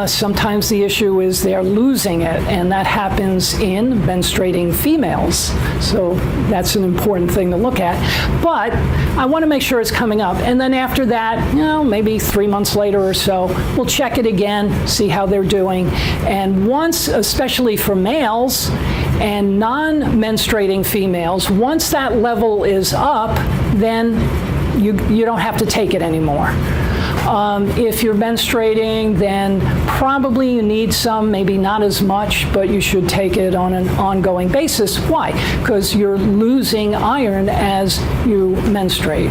Sometimes the issue is they're losing it, and that happens in menstruating females. So that's an important thing to look at. But I want to make sure it's coming up. And then after that, maybe 3 months later or so, we'll check it again, see how they're doing. And once, especially for males and non-menstruating females, once that level is up, then you don't have to take it anymore. If you're menstruating, then probably you need some, maybe not as much, but you should take it on an ongoing basis. Why? Because you're losing iron as you menstruate.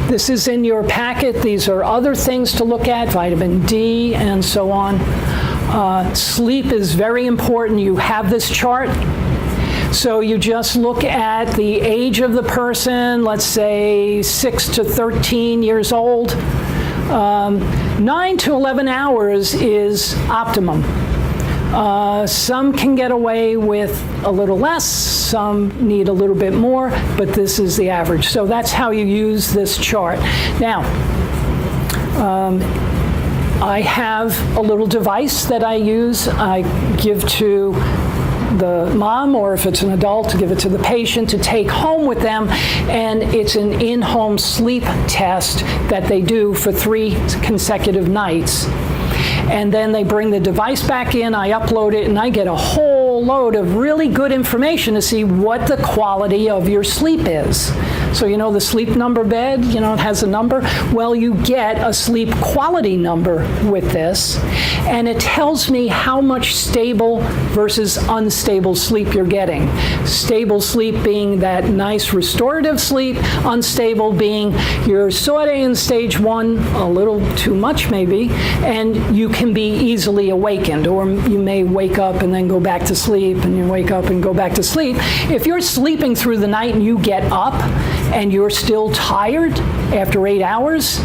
This is in your packet. These are other things to look at, vitamin D and so on. Sleep is very important. You have this chart. So you just look at the age of the person, let's say 6 to 13 years old. 9 to 11 hours is optimum. Some can get away with a little less, some need a little bit more, but this is the average. So that's how you use this chart. Now, I have a little device that I use. I give to the mom, or if it's an adult, to give it to the patient to take home with them, and it's an in-home sleep test that they do for 3 consecutive nights. And then they bring the device back in, I upload it, and I get a whole load of really good information to see what the quality of your sleep is. So the sleep number bed, it has a number. Well, you get a sleep quality number with this, and it tells me how much stable versus unstable sleep you're getting. Stable sleep being that nice restorative sleep, unstable being you're sort of in stage 1, a little too much maybe, and you can be easily awakened, or you may wake up and then go back to sleep, and you wake up and go back to sleep. If you're sleeping through the night and you get up and you're still tired after 8 hours,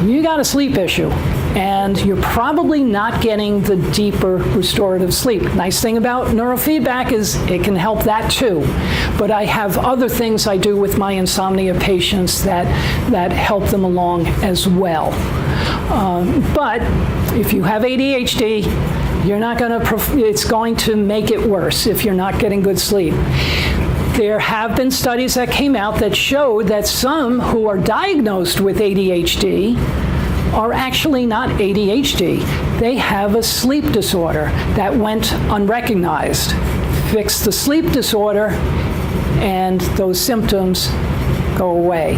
you got a sleep issue. And you're probably not getting the deeper restorative sleep. Nice thing about neurofeedback is it can help that too. But I have other things I do with my insomnia patients that help them along as well. But if you have ADHD, it's going to make it worse if you're not getting good sleep. There have been studies that came out that showed that some who are diagnosed with ADHD are actually not ADHD. They have a sleep disorder that went unrecognized. Fix the sleep disorder, and those symptoms go away.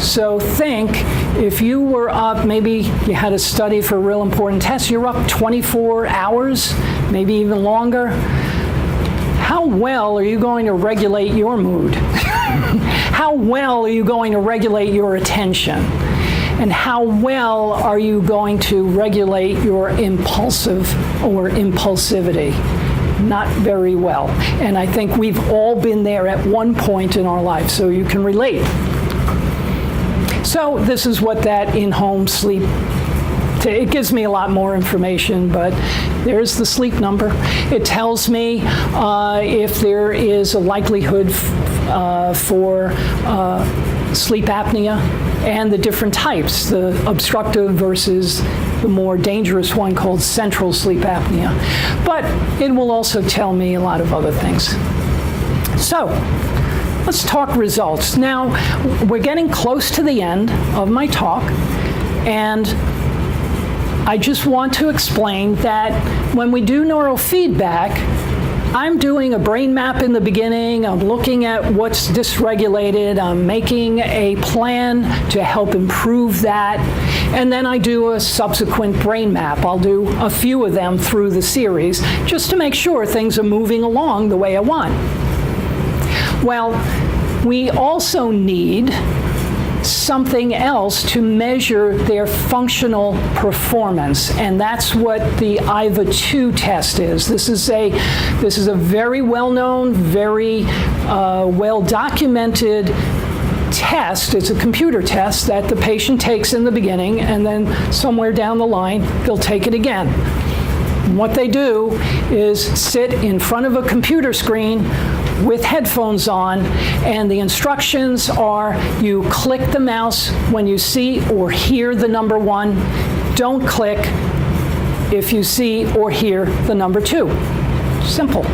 So think, if you were up, maybe you had a study for a real important test, you're up 24 hours, maybe even longer. How well are you going to regulate your mood? How well are you going to regulate your attention? And how well are you going to regulate your impulsive or impulsivity? Not very well. And I think we've all been there at one point in our life, so you can relate. So this is what that in-home sleep, it gives me a lot more information, but there's the sleep number. It tells me if there is a likelihood for sleep apnea and the different types, the obstructive versus the more dangerous one called central sleep apnea. But it will also tell me a lot of other things. So let's talk results. Now, we're getting close to the end of my talk, and I just want to explain that when we do neurofeedback, I'm doing a brain map in the beginning, I'm looking at what's dysregulated, I'm making a plan to help improve that, and then I do a subsequent brain map. I'll do a few of them through the series just to make sure things are moving along the way I want. Well, we also need something else to measure their functional performance, and that's what the IVA-2 test is. This is a very well-known, very well-documented test. It's a computer test that the patient takes in the beginning, and then somewhere down the line, they'll take it again. What they do is sit in front of a computer screen with headphones on, and the instructions are you click the mouse when you see or hear the number 1. Don't click if you see or hear the number 2. Simple.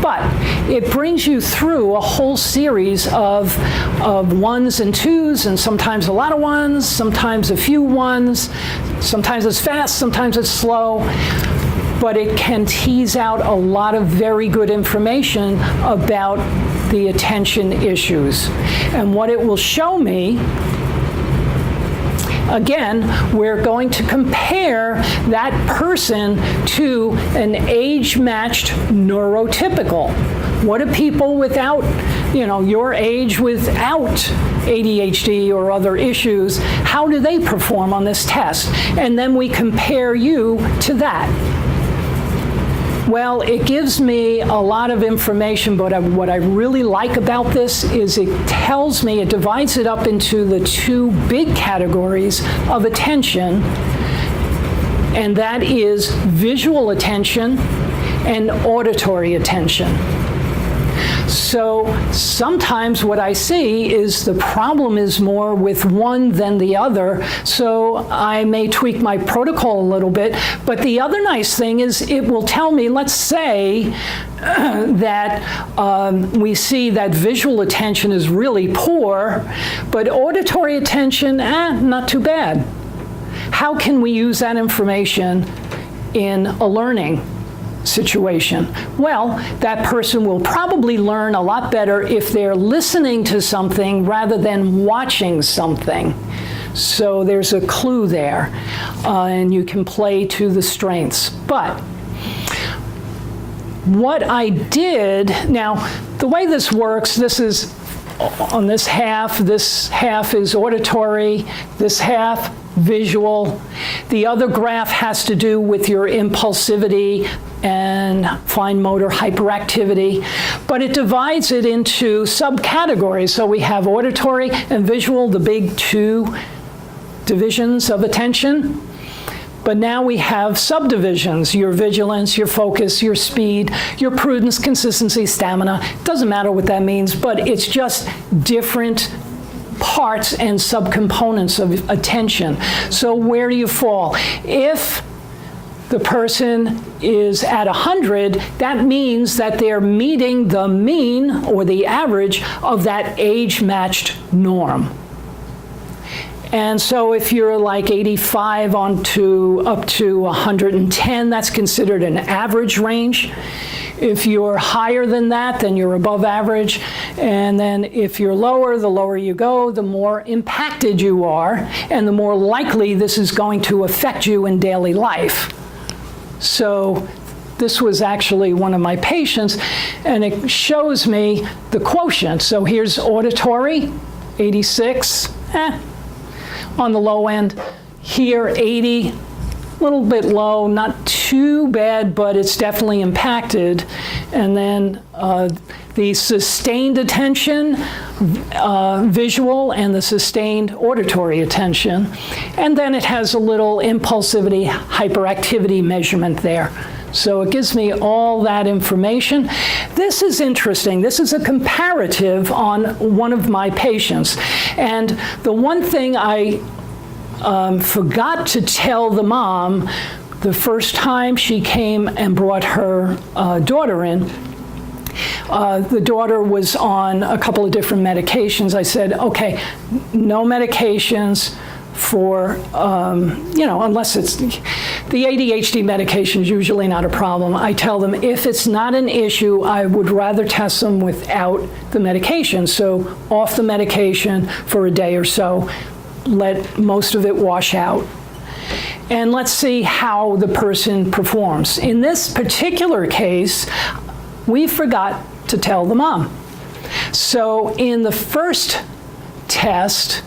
But it brings you through a whole series of 1s and 2s, and sometimes a lot of 1s, sometimes a few 1s, sometimes it's fast, sometimes it's slow. But it can tease out a lot of very good information about the attention issues. And what it will show me, again, we're going to compare that person to an age-matched neurotypical. What do people without, your age without ADHD or other issues, how do they perform on this test? And then we compare you to that. Well, it gives me a lot of information, but what I really like about this is it tells me, it divides it up into the 2 big categories of attention, and that is visual attention and auditory attention. So sometimes what I see is the problem is more with one than the other, so I may tweak my protocol a little bit. But the other nice thing is it will tell me, let's say that we see that visual attention is really poor, but auditory attention, not too bad. How can we use that information in a learning situation? Well, that person will probably learn a lot better if they're listening to something rather than watching something. So there's a clue there, and you can play to the strengths. But what I did, now the way this works, this is on this half is auditory, this half visual. The other graph has to do with your impulsivity and fine motor hyperactivity, but it divides it into subcategories. So we have auditory and visual, the big 2 divisions of attention. But now we have subdivisions, your vigilance, your focus, your speed, your prudence, consistency, stamina. Doesn't matter what that means, but it's just different parts and subcomponents of attention. So where do you fall? If the person is at 100, that means that they're meeting the mean or the average of that age-matched norm. And so if you're like 85 up to 110, that's considered an average range. If you're higher than that, then you're above average. And then if you're lower, the lower you go, the more impacted you are, and the more likely this is going to affect you in daily life. So this was actually one of my patients, and it shows me the quotient. So here's auditory, 86, on the low end. Here, 80, a little bit low, not too bad, but it's definitely impacted. And then the sustained attention, visual, and the sustained auditory attention. And then it has a little impulsivity, hyperactivity measurement there. So it gives me all that information. This is interesting. This is a comparative on one of my patients. And the one thing I forgot to tell the mom the first time she came and brought her daughter in, the daughter was on a couple of different medications. I said, okay, no medications for, unless it's, the ADHD medication is usually not a problem. I tell them if it's not an issue, I would rather test them without the medication. So off the medication for a day or so, let most of it wash out. And let's see how the person performs. In this particular case, we forgot to tell the mom. So in the first test,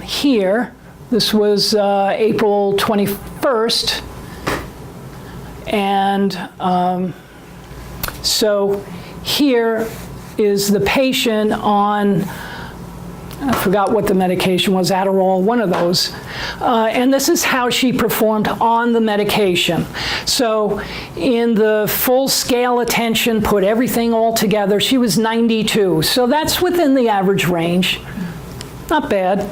here, this was April 21st, and so here is the patient on I forgot what the medication was, Adderall, one of those. And this is how she performed on the medication. So in the full scale attention, put everything all together, she was 92. So that's within the average range. Not bad.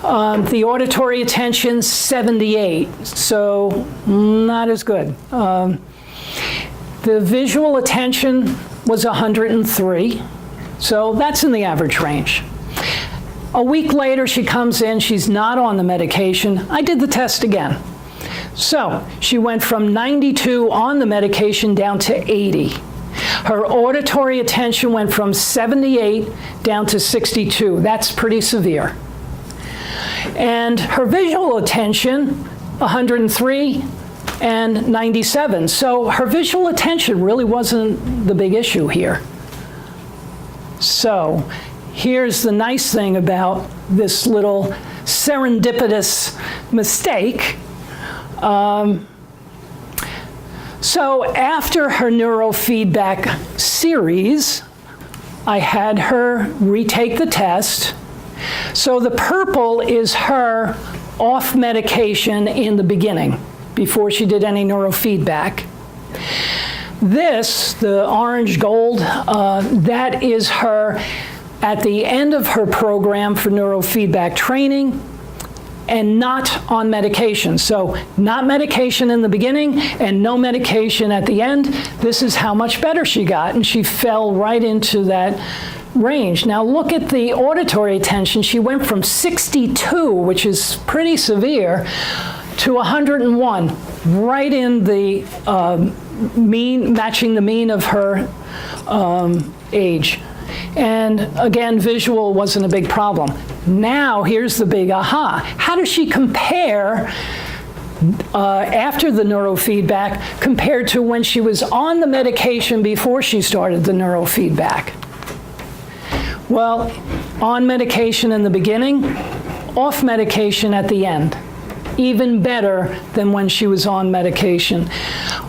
The auditory attention, 78. So not as good. The visual attention was 103. So that's in the average range. A week later, she comes in, she's not on the medication. I did the test again. So she went from 92 on the medication down to 80. Her auditory attention went from 78 down to 62. That's pretty severe. And her visual attention, 103 and 97. So her visual attention really wasn't the big issue here. So here's the nice thing about this little serendipitous mistake. So after her neurofeedback series, I had her retake the test. So the purple is her off medication in the beginning, before she did any neurofeedback. This, the orange gold, that is her at the end of her program for neurofeedback training and not on medication. So not medication in the beginning and no medication at the end. This is how much better she got, and she fell right into that range. Now look at the auditory attention. She went from 62, which is pretty severe, to 101, right in the mean, matching the mean of her age. And again, visual wasn't a big problem. Now, here's the big aha. How does she compare after the neurofeedback compared to when she was on the medication before she started the neurofeedback? Well, on medication in the beginning, off medication at the end. Even better than when she was on medication.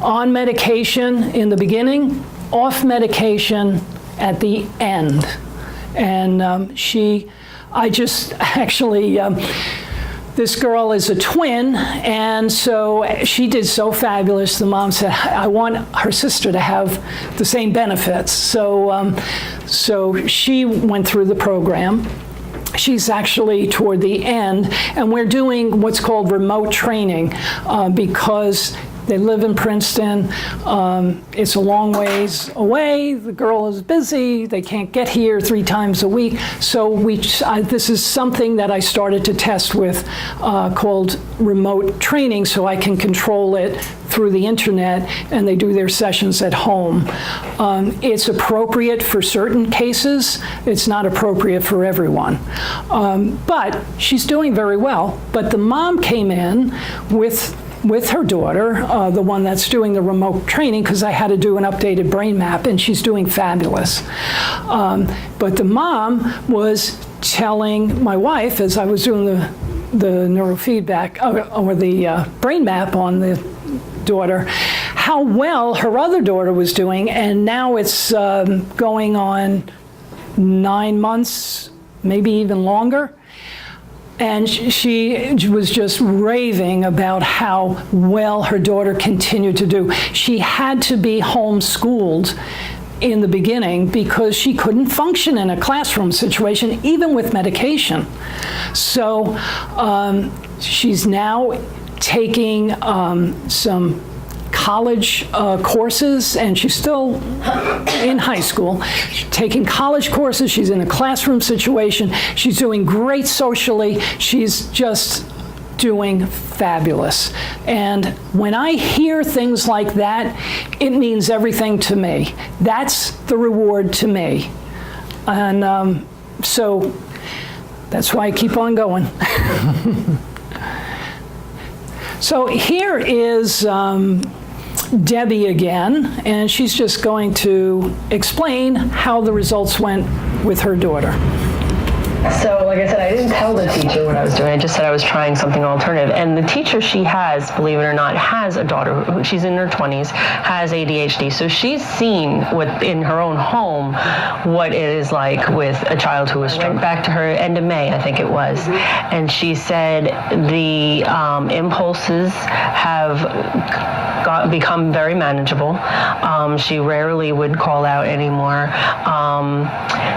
On medication in the beginning, off medication at the end. And I just actually, this girl is a twin, and so she did so fabulous. The mom said, I want her sister to have the same benefits. So, so she went through the program. She's actually toward the end, and we're doing what's called remote training because they live in Princeton. It's a long ways away. The girl is busy. They can't get here 3 times a week. So this is something that I started to test with called remote training, so I can control it through the internet, and they do their sessions at home. It's appropriate for certain cases. It's not appropriate for everyone. But she's doing very well. But the mom came in with her daughter, the one that's doing the remote training, because I had to do an updated brain map, and she's doing fabulous. But the mom was telling my wife, as I was doing the neurofeedback, or the brain map on the daughter, how well her other daughter was doing, and now it's going on 9 months, maybe even longer. And she was just raving about how well her daughter continued to do. She had to be homeschooled in the beginning because she couldn't function in a classroom situation, even with medication. So she's now taking some college courses, and she's still in high school, taking college courses. She's in a classroom situation. She's doing great socially. She's just doing fabulous. And when I hear things like that, it means everything to me. That's the reward to me. And so that's why I keep on going. So here is Debbie again, and she's just going to explain how the results went with her daughter. So like I said, I didn't tell the teacher what I was doing. I just said I was trying something alternative. And the teacher she has, believe it or not, has a daughter who she's in her 20s, has ADHD. So she's seen in her own home what it is like with a child who was straight back to her end of May, I think it was. And she said the impulses have become very manageable. She rarely would call out anymore.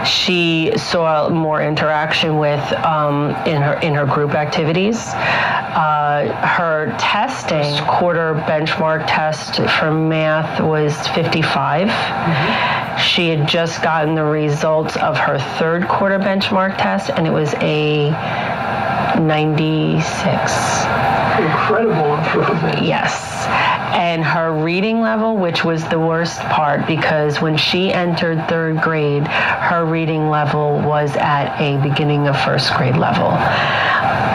She saw more interaction with in her group activities. Her testing, quarter benchmark test for math was 55. She had just gotten the results of her third quarter benchmark test, and it was a 96. Incredible improvement. Yes. And her reading level, which was the worst part, because when she entered third grade, her reading level was at a beginning of first grade level.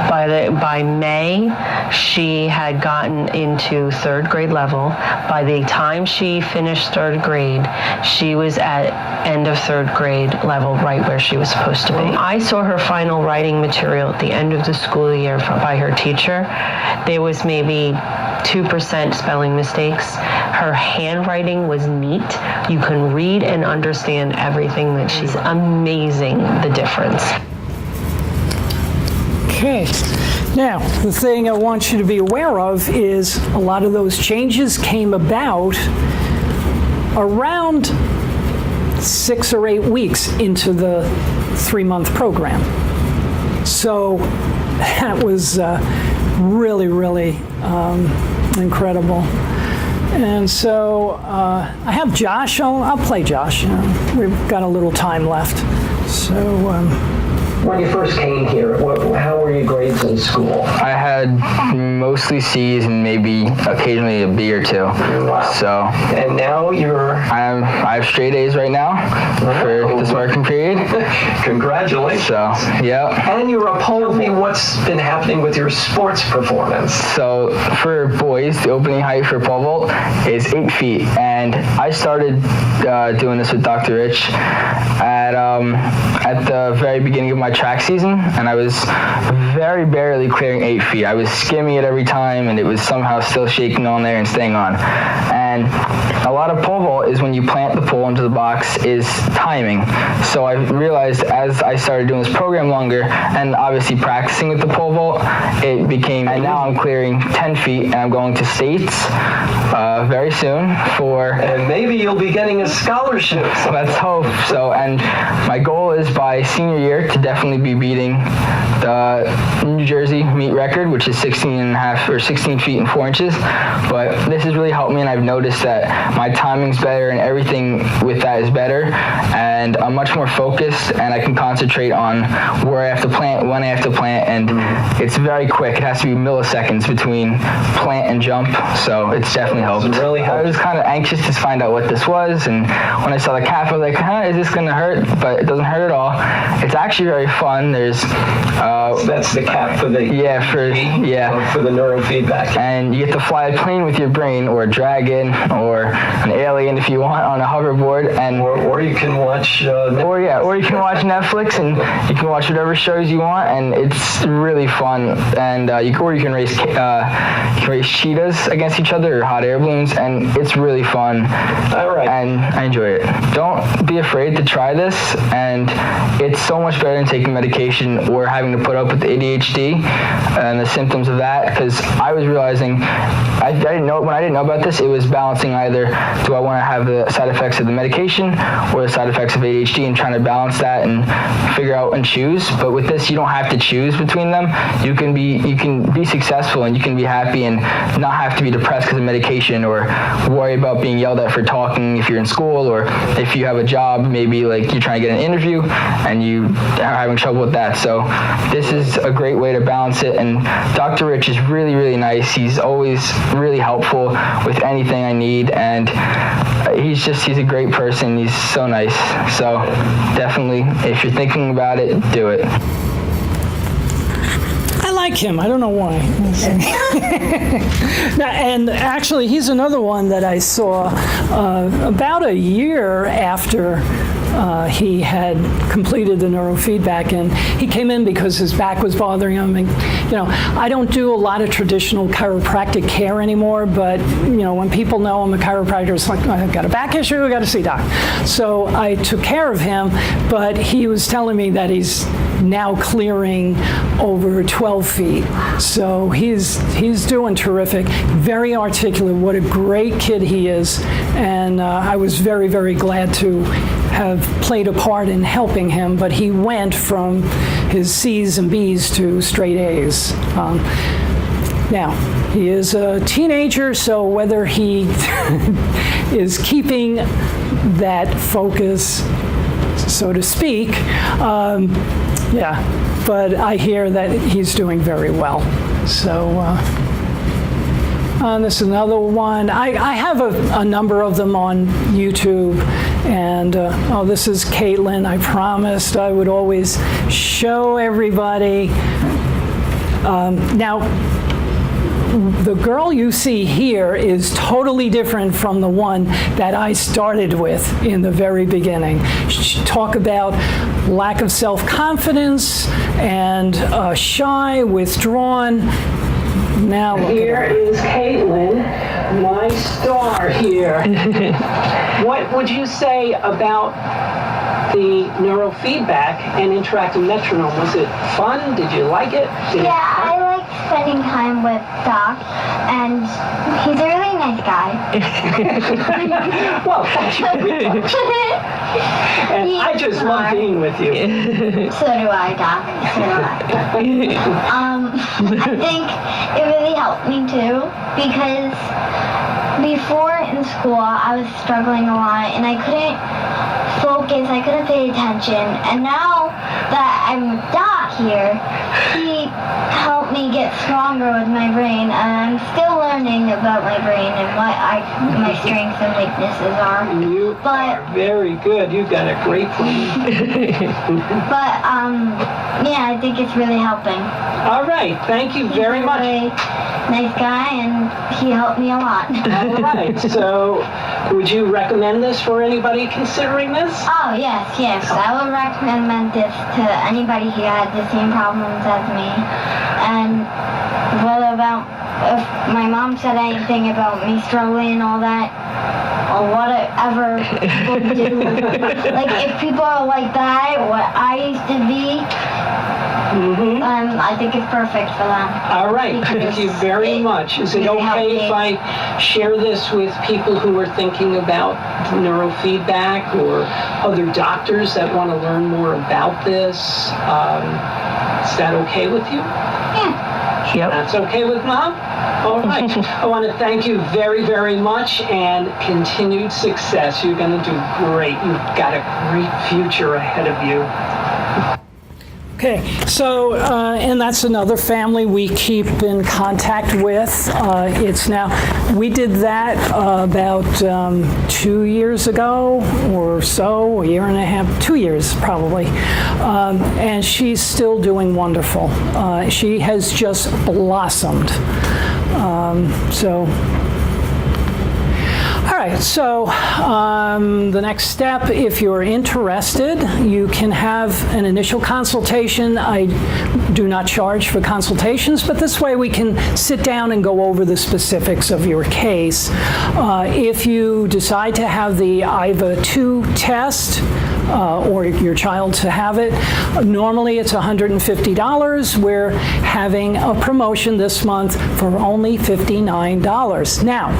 By May, she had gotten into third grade level. By the time she finished third grade, she was at end of third grade level, right where she was supposed to be. I saw her final writing material at the end of the school year by her teacher. There was maybe 2% spelling mistakes. Her handwriting was neat. You can read and understand everything that she's amazing, the difference. Okay. Now, the thing I want you to be aware of is a lot of those changes came about around 6 or 8 weeks into the 3-month program. So that was really, really incredible. And so I have Josh. I'll play Josh. We've got a little time left. So. When you first came here, how were your grades in school? I had mostly C's and maybe occasionally a B or 2. Wow. So. And now I have straight A's right now for this marking period. Congratulations. So, yeah. And you're a pole. What's been happening with your sports performance? So for boys, the opening height for pole vault is 8 feet, and I started doing this with Dr. Rich at the very beginning of my track season, and I was very barely clearing 8 feet. I was skimming it every time, and it was somehow still shaking on there and staying on. And a lot of pole vault is when you plant the pole into the box is timing. So I realized as I started doing this program longer and obviously practicing with the pole vault, it became, and now I'm clearing 10 feet and I'm going to states very soon for... And maybe you'll be getting a scholarship. Let's hope so. And my goal is by senior year to definitely be beating the New Jersey meet record, which is 16 feet and 4 inches. But this has really helped me, and I've noticed that my timing's better and everything with that is better, and I'm much more focused, and I can concentrate on where I have to plant, when I have to plant, and it's very quick. It has to be milliseconds between plant and jump, so it's definitely helped. Really helped. I was kind of anxious to find out what this was, and when I saw the cap, I was like, is this going to hurt? But it doesn't hurt at all. It's actually very fun. There's that's the cap for the for the neurofeedback, and you get to fly a plane with your brain, or a dragon, or an alien if you want, on a hoverboard, and or you can watch or you can watch Netflix, and you can watch whatever shows you want, and it's really fun. And you can race cheetahs against each other, or hot air balloons, and it's really fun. All right. And I enjoy it. Don't be afraid to try this, and it's so much better than taking medication or having to put up with ADHD and the symptoms of that, because I was realizing I didn't know about this, it was balancing either do I want to have the side effects of the medication or the side effects of ADHD, and trying to balance that and figure out and choose. But with this, you don't have to choose between them. You can be successful, and you can be happy and not have to be depressed because of medication, or worry about being yelled at for talking if you're in school, or if you have a job, maybe like you're trying to get an interview and you are having trouble with that. So this is a great way to balance it, and Dr. Rich is really, really nice. He's always really helpful with anything I need, and he's a great person. He's so nice. So definitely, if you're thinking about it, do it. I like him. I don't know why. Now, and actually, he's another one that I saw about a year after he had completed the neurofeedback, and he came in because his back was bothering him. And, I don't do a lot of traditional chiropractic care anymore, but, when people know I'm a chiropractor, it's like, I've got a back issue, I've got to see doc. So I took care of him, but he was telling me that he's now clearing over 12 feet. So he's doing terrific, very articulate. What a great kid he is. And I was very, very glad to have played a part in helping him, but he went from his C's and B's to straight A's. Now, he is a teenager, so whether he is keeping that focus, so to speak, but I hear that he's doing very well. So this is another one. I have a number of them on YouTube. And, this is Caitlin. I promised I would always show everybody. Now, the girl you see here is totally different from the one that I started with in the very beginning. Talk about lack of self-confidence and shy, withdrawn. Now look here is Caitlin, my star here. What would you say about the neurofeedback and interactive metronome? Was it fun? Did you like it? I liked spending time with Doc, and he's a really nice guy. Well, thank you very much. And I just love being with you. So do I, Doc. So do I. I think it really helped me too, because before in school I was struggling a lot and I couldn't focus, I couldn't pay attention, and now that I'm with Doc here, he helped me get stronger with my brain, and I'm still learning about my brain and what my strengths and weaknesses are. You are very good. You've got a great brain. But I think it's really helping. All right, thank you very much. Really nice guy, and he helped me a lot. All right, so would you recommend this for anybody considering this? Oh, yes. I would recommend this to anybody who had the same problems as me. And what about if my mom said anything about me struggling and all that, or whatever people do. Like, if people are like that, what I used to be, I think it's perfect for them. All right, thank you very much. Is it okay if I share this with people who are thinking about neurofeedback or other doctors that want to learn more about this? Is that okay with you? Yeah. Yep. That's okay with Mom? All right. I want to thank you very, very much, and continued success. You're going to do great. You've got a great future ahead of you. Okay, so, and that's another family we keep in contact with. We did that about 2 years ago or so, a year and a half, 2 years probably. And she's still doing wonderful. She has just blossomed. All right, so the next step, if you're interested, you can have an initial consultation. I do not charge for consultations, but this way we can sit down and go over the specifics of your case. If you decide to have the IVA-2 test, or your child to have it, normally it's $150. We're having a promotion this month for only $59. Now,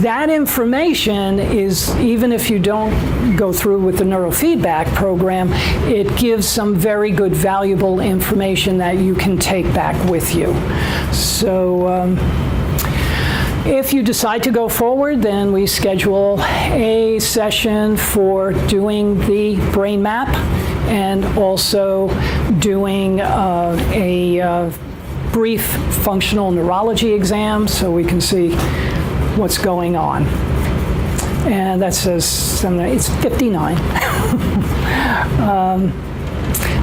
that information is, even if you don't go through with the neurofeedback program, it gives some very good, valuable information that you can take back with you. So if you decide to go forward, then we schedule a session for doing the brain map and also doing a brief functional neurology exam so we can see what's going on. And that says it's 59.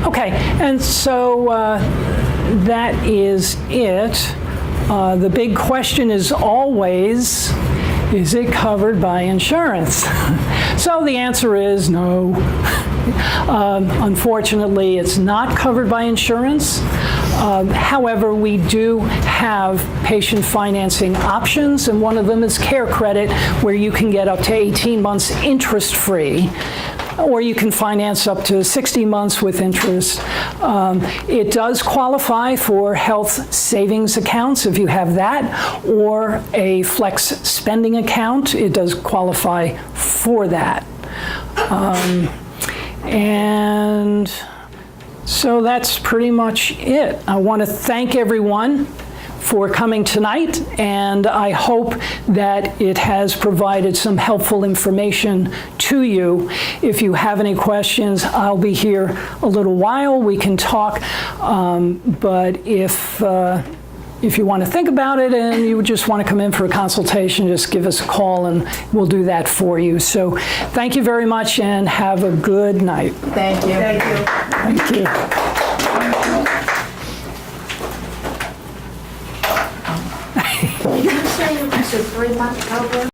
Okay, and so that is it. The big question is always, is it covered by insurance? So the answer is no. Unfortunately, it's not covered by insurance. However, we do have patient financing options, and one of them is Care Credit, where you can get up to 18 months interest-free, or you can finance up to 60 months with interest. It does qualify for health savings accounts if you have that, or a flex spending account. It does qualify for that. And so that's pretty much it. I want to thank everyone for coming tonight, and I hope that it has provided some helpful information to you. If you have any questions, I'll be here a little while. We can talk, but if you want to think about it and you just want to come in for a consultation, just give us a call and we'll do that for you. So thank you very much and have a good night. Thank you. Thank you. Thank you. Did you say it was a 3-month program?